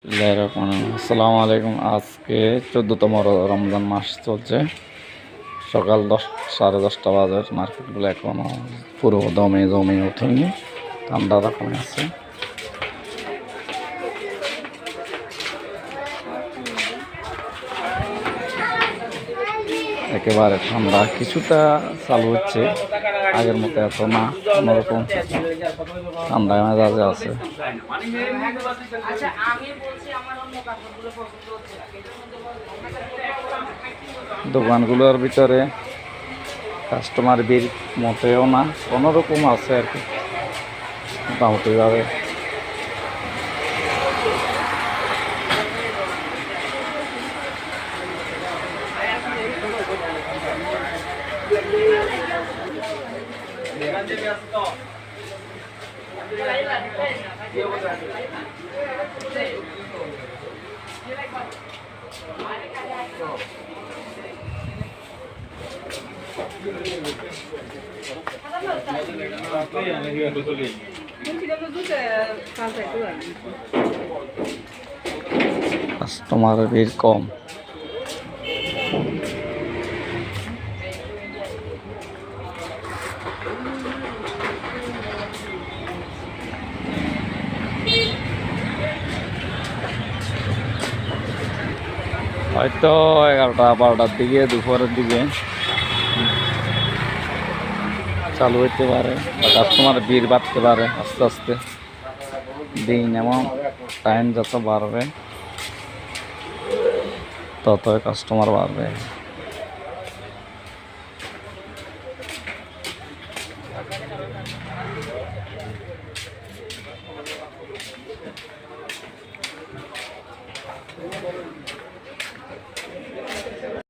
আসসালামু আলাইকুম। আজকে 14তম রমজান মাস চলছে। সকাল 10, সাড়ে 10টা বাজার। মার্কেটগুলো এখনো পুরো দমে জমে ওঠেনি, ঠান্ডা রকমে আছে। একেবারে ঠান্ডা, কিছুটা চালু হচ্ছে, আগের মতো এত না, অন্যরকম ঠান্ডায় মেজাজে আছে। দোকানগুলোর ভিতরে কাস্টমার ভিড় মোটেও না, কোনোরকম আছে আর কি, মোটামুটিভাবে। কাস্টমারের ভিড় কম। হয়তো 11টা-12টার দিকে, দুপুরের দিকে চালু হইতে পারে, বা কাস্টমার ভিড় বাড়তে পারে আস্তে আস্তে। দিন এমন, টাইম যত বাড়বে ততই কাস্টমার বাড়বে।